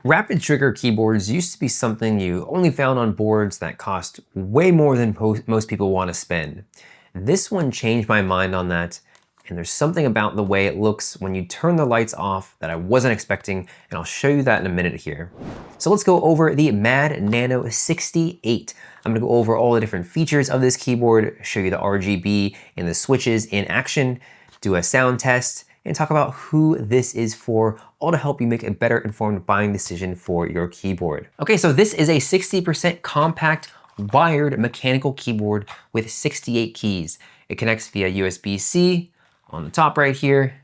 Rapid trigger keyboards used to be something you only found on boards that cost way more than most people want to spend. This one changed my mind on that, and there's something about the way it looks when you turn the lights off that I wasn't expecting, and I'll show you that in a minute here. So let's go over the MAD Nano 68. I'm gonna go over all the different features of this keyboard, show you the RGB and the switches in action, do a sound test, and talk about who this is for, all to help you make a better informed buying decision for your keyboard. Okay, so this is a 60% compact wired mechanical keyboard with 68 keys. It connects via USB-C on the top right here,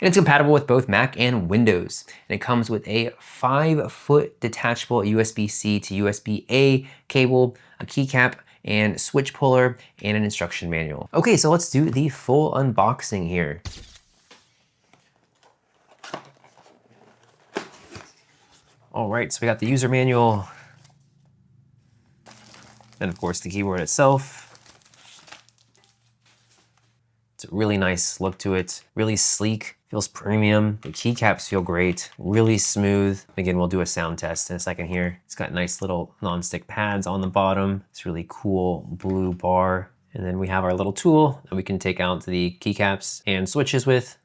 and it's compatible with both Mac and Windows. And it comes with a 5-foot detachable USB-C to USB-A cable, a keycap, and switch puller, and an instruction manual. Okay, so let's do the full unboxing here. All right, so we got the user manual, and of course the keyboard itself. It's a really nice look to it, really sleek, feels premium. The keycaps feel great, really smooth. Again, we'll do a sound test in a second here. It's got nice little non-stick pads on the bottom. It's really cool blue bar. And then we have our little tool that we can take out the keycaps and switches with.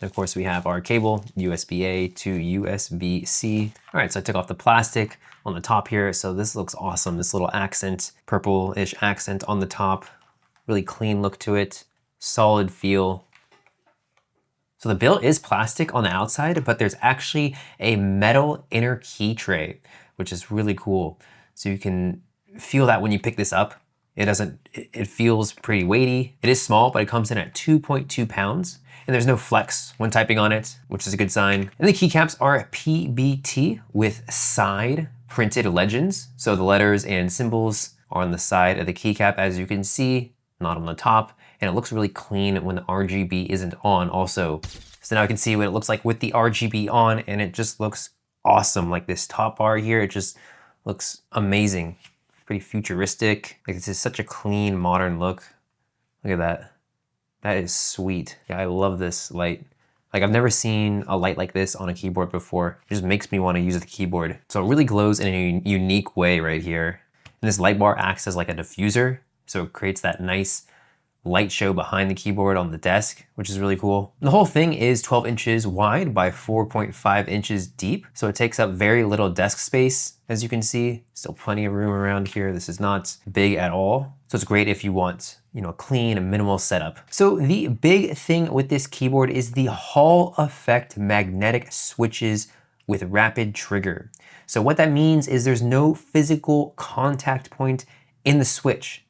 And of course we have our cable, USB-A to USB-C. All right, so I took off the plastic on the top here. So this looks awesome. This little accent, purple-ish accent on the top. Really clean look to it, solid feel. So the build is plastic on the outside, but there's actually a metal inner key tray, which is really cool. So you can feel that when you pick this up. It feels pretty weighty. It is small, but it comes in at 2.2 pounds. And there's no flex when typing on it, which is a good sign. And the keycaps are PBT with side printed legends. So the letters and symbols are on the side of the keycap, as you can see, not on the top. And it looks really clean when the RGB isn't on also. So now I can see what it looks like with the RGB on, and it just looks awesome. Like this top bar here, it just looks amazing. Pretty futuristic. Like this is such a clean, modern look. Look at that. That is sweet. Yeah, I love this light. Like I've never seen a light like this on a keyboard before. It just makes me want to use the keyboard. So it really glows in a unique way right here. And this light bar acts as like a diffuser. So it creates that nice light show behind the keyboard on the desk, which is really cool. The whole thing is 12 inches wide by 4.5 inches deep. So it takes up very little desk space, as you can see. Still plenty of room around here. This is not big at all. So it's great if you want, a clean and minimal setup. So the big thing with this keyboard is the Hall effect magnetic switches with rapid trigger. So what that means is there's no physical contact point in the switch.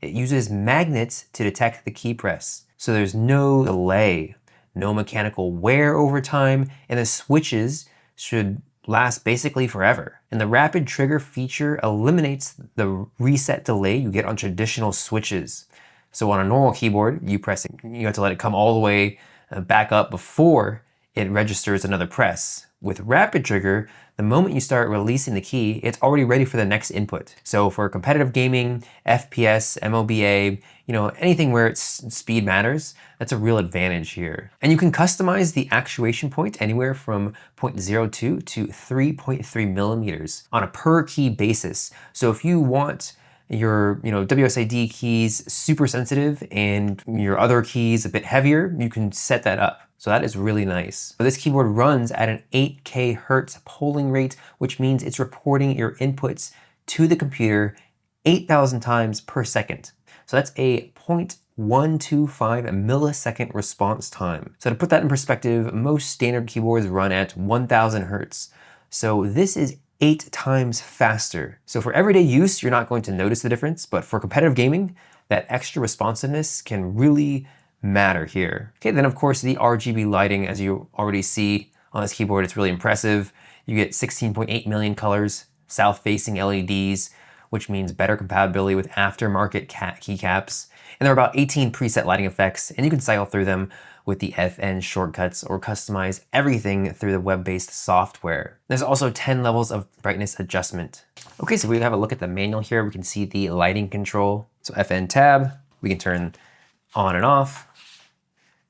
It uses magnets to detect the key press. So there's no delay, no mechanical wear over time, and the switches should last basically forever. And the rapid trigger feature eliminates the reset delay you get on traditional switches. So on a normal keyboard, you have to let it come all the way back up before it registers another press. With rapid trigger, the moment you start releasing the key, it's already ready for the next input. So for competitive gaming, FPS, MOBA, anything where speed matters, that's a real advantage here. And you can customize the actuation point anywhere from 0.02 to 3.3 millimeters on a per key basis. So if you want your WSAD keys super sensitive and your other keys a bit heavier, you can set that up. So that is really nice. So this keyboard runs at an 8K hertz polling rate, which means it's reporting your inputs to the computer 8,000 times per second. So that's a 0.125 millisecond response time. So to put that in perspective, most standard keyboards run at 1,000 hertz. So this is 8 times faster. So for everyday use, you're not going to notice the difference, but for competitive gaming, that extra responsiveness can really matter here. Okay, then of course the RGB lighting, as you already see on this keyboard, it's really impressive. You get 16.8 million colors, south-facing LEDs, which means better compatibility with aftermarket keycaps. And there are about 18 preset lighting effects, and you can cycle through them with the FN shortcuts or customize everything through the web-based software. There's also 10 levels of brightness adjustment. Okay, so we have a look at the manual here. We can see the lighting control. So FN tab, we can turn on and off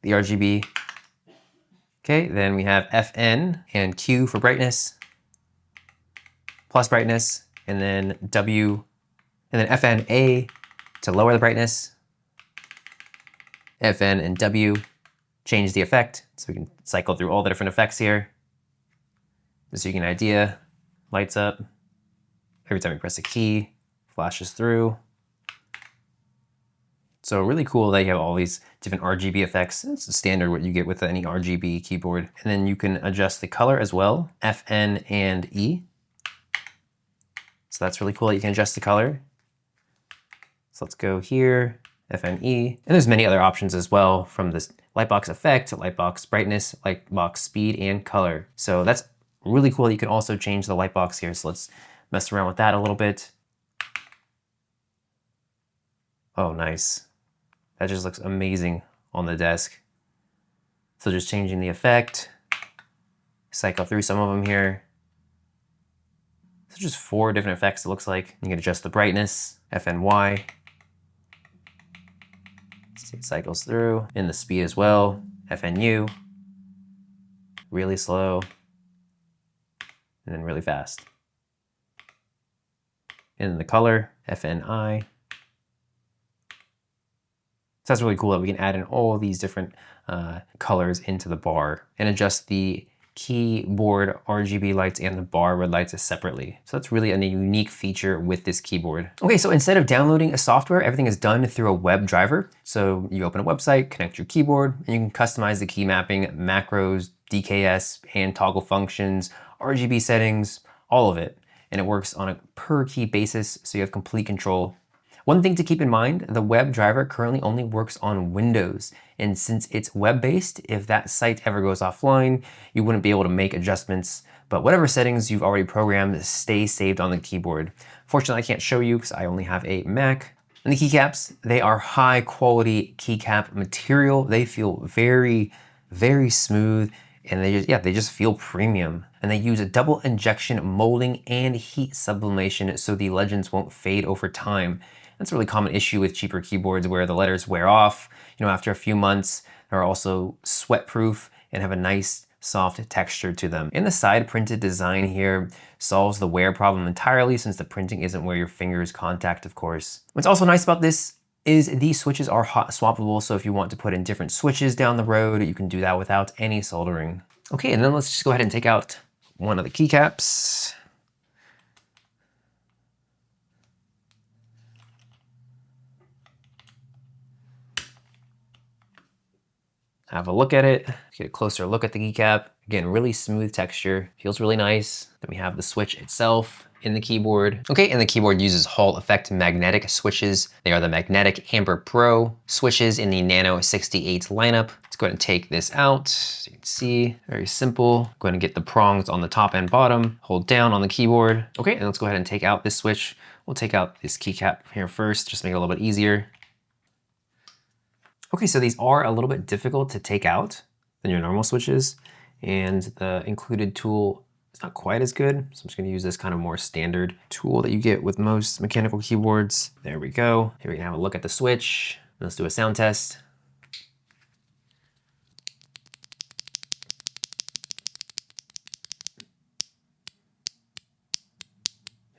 the RGB. Okay, then we have FN and Q for brightness, plus brightness, and then W, and then FN A to lower the brightness. FN and W, change the effect. So we can cycle through all the different effects here. Just so you get an idea, lights up. Every time we press a key, flashes through. So really cool that you have all these different RGB effects. It's the standard what you get with any RGB keyboard. And then you can adjust the color as well, FN and E. So that's really cool that you can adjust the color. So let's go here, FNE. And there's many other options as well, from this lightbox effect, lightbox brightness, lightbox speed, and color. So that's really cool that you can also change the lightbox here. So let's mess around with that a little bit. Oh, nice. That just looks amazing on the desk. So just changing the effect, cycle through some of them here. So just 4 different effects it looks like. You can adjust the brightness, FNY. See, it cycles through. And the speed as well, FNU. Really slow. And then really fast. And then the color, FNI. So that's really cool that we can add in all these different colors into the bar and adjust the keyboard RGB lights and the bar red lights separately. So that's really a unique feature with this keyboard. Okay, so instead of downloading a software, everything is done through a web driver. So you open a website, connect your keyboard, and you can customize the key mapping, macros, DKS, and toggle functions, RGB settings, all of it. And it works on a per key basis, so you have complete control. One thing to keep in mind, the web driver currently only works on Windows. And since it's web-based, if that site ever goes offline, you wouldn't be able to make adjustments. But whatever settings you've already programmed stay saved on the keyboard. Fortunately, I can't show you because I only have a Mac. And the keycaps, they are high quality keycap material. They feel very, very smooth. And they just feel premium. And they use a double injection molding and heat sublimation so the legends won't fade over time. That's a really common issue with cheaper keyboards where the letters wear off, after a few months. They're also sweat proof and have a nice soft texture to them. And the side printed design here solves the wear problem entirely, since the printing isn't where your fingers contact, of course. What's also nice about this is these switches are hot swappable, so if you want to put in different switches down the road, you can do that without any soldering. Okay, and then let's just go ahead and take out one of the keycaps. Have a look at it, get a closer look at the keycap. Again, really smooth texture, feels really nice. Then we have the switch itself in the keyboard. Okay, and the keyboard uses Hall effect magnetic switches. They are the Magnetic Amber Pro switches in the Nano 68 lineup. Let's go ahead and take this out. So you can see, very simple. Go ahead and get the prongs on the top and bottom, hold down on the keyboard. Okay, and let's go ahead and take out this switch. We'll take out this keycap here first, just to make it a little bit easier. Okay, so these are a little bit difficult to take out than your normal switches, and the included tool is not quite as good. So I'm just gonna use this kind of more standard tool that you get with most mechanical keyboards. There we go. Here we can have a look at the switch. Let's do a sound test.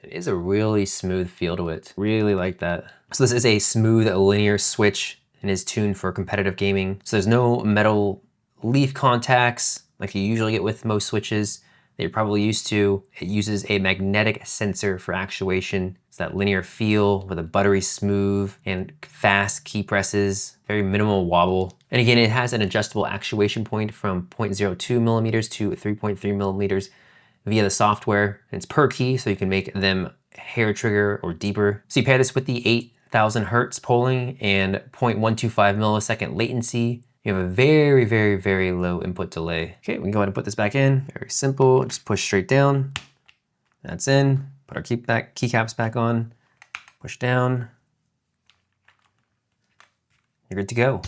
It is a really smooth feel to it. Really like that. So this is a smooth linear switch and is tuned for competitive gaming. So there's no metal leaf contacts like you usually get with most switches that you're probably used to. It uses a magnetic sensor for actuation. It's that linear feel with a buttery smooth and fast key presses, very minimal wobble. And again, it has an adjustable actuation point from 0.02 millimeters to 3.3 millimeters via the software. And it's per key, so you can make them hair trigger or deeper. So you pair this with the 8,000 hertz polling and 0.125 millisecond latency. You have a very, very, very low input delay. Okay, we can go ahead and put this back in. Very simple, just push straight down. That's in. Put our keycaps back on. Push down. You're good to go.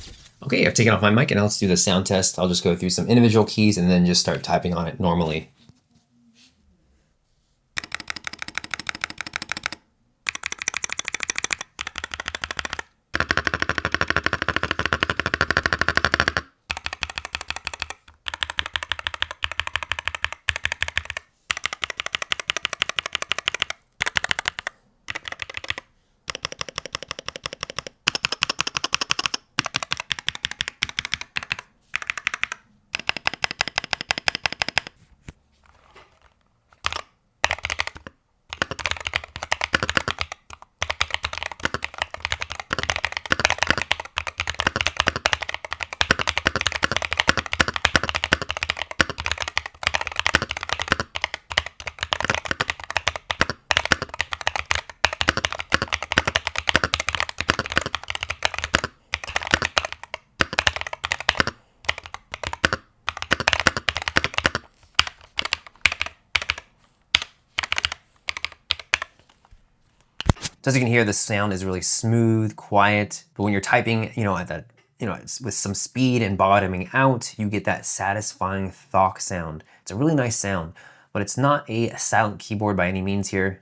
Okay, I've taken off my mic and now let's do the sound test. I'll just go through some individual keys and then just start typing on it normally. So as you can hear, the sound is really smooth, quiet, but when you're typing, at that, it's with some speed and bottoming out, you get that satisfying 𝗕𝗏 sound. It's a really nice sound, but it's not a silent keyboard by any means here.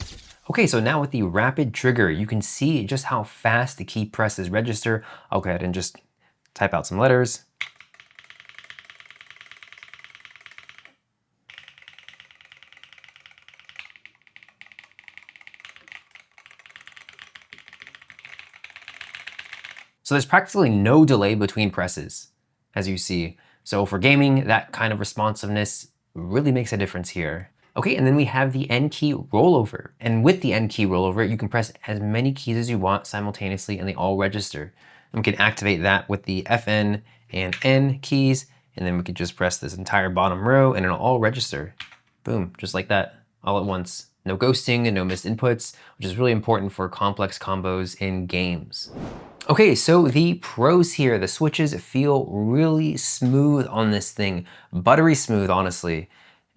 Okay, so now with the rapid trigger, you can see just how fast the key presses register. I'll go ahead and just type out some letters. So there's practically no delay between presses, as you see. So for gaming, that kind of responsiveness really makes a difference here. Okay, and then we have the N key rollover. And with the N key rollover, you can press as many keys as you want simultaneously and they all register. And we can activate that with the FN and N keys, and then we could just press this entire bottom row and it'll all register. Boom, just like that, all at once. No ghosting and no missed inputs, which is really important for complex combos in games. Okay, so the pros here, the switches feel really smooth on this thing. Buttery smooth, honestly.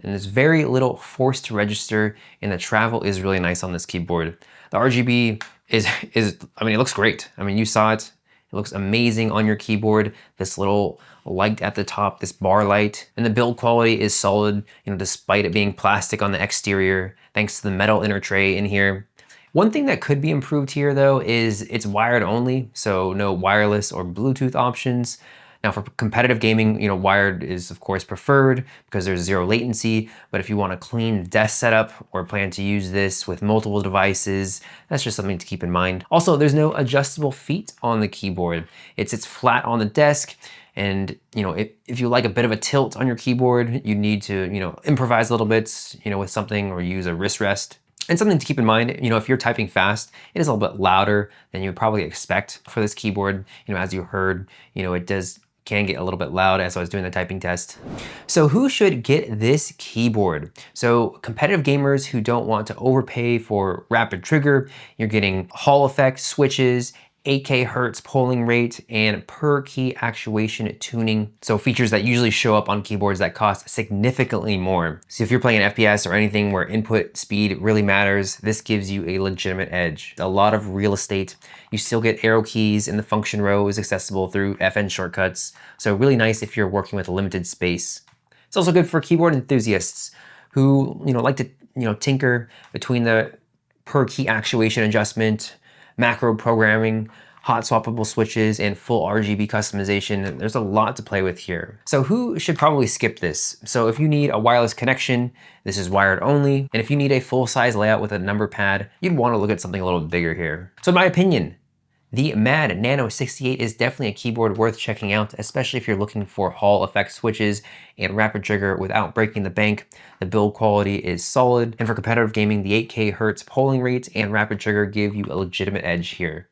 And there's very little force to register, and the travel is really nice on this keyboard. The RGB is it looks great. I mean, you saw it. It looks amazing on your keyboard. This little light at the top, this bar light, and the build quality is solid, despite it being plastic on the exterior, thanks to the metal inner tray in here. One thing that could be improved here though is it's wired only, so no wireless or Bluetooth options. Now for competitive gaming, wired is of course preferred because there's zero latency, but if you want a clean desk setup or plan to use this with multiple devices, that's just something to keep in mind. Also, there's no adjustable feet on the keyboard. It sits flat on the desk, and if you like a bit of a tilt on your keyboard, you need to improvise a little bit with something or use a wrist rest. And something to keep in mind, if you're typing fast, it is a little bit louder than you would probably expect for this keyboard. As you heard, it can get a little bit loud as I was doing the typing test. So who should get this keyboard? So competitive gamers who don't want to overpay for rapid trigger, you're getting Hall effect switches, 8K hertz polling rate, and per key actuation tuning. So features that usually show up on keyboards that cost significantly more. So if you're playing an FPS or anything where input speed really matters, this gives you a legitimate edge. A lot of real estate. You still get arrow keys and the function row is accessible through FN shortcuts. So really nice if you're working with limited space. It's also good for keyboard enthusiasts who like to tinker between the per key actuation adjustment, macro programming, hot swappable switches, and full RGB customization. There's a lot to play with here. So who should probably skip this? So if you need a wireless connection, this is wired only. And if you need a full size layout with a number pad, you'd want to look at something a little bigger here. So in my opinion, the MAD Nano 68 is definitely a keyboard worth checking out, especially if you're looking for Hall effect switches and rapid trigger without breaking the bank. The build quality is solid, and for competitive gaming, the 8K hertz polling rate and rapid trigger give you a legitimate edge here.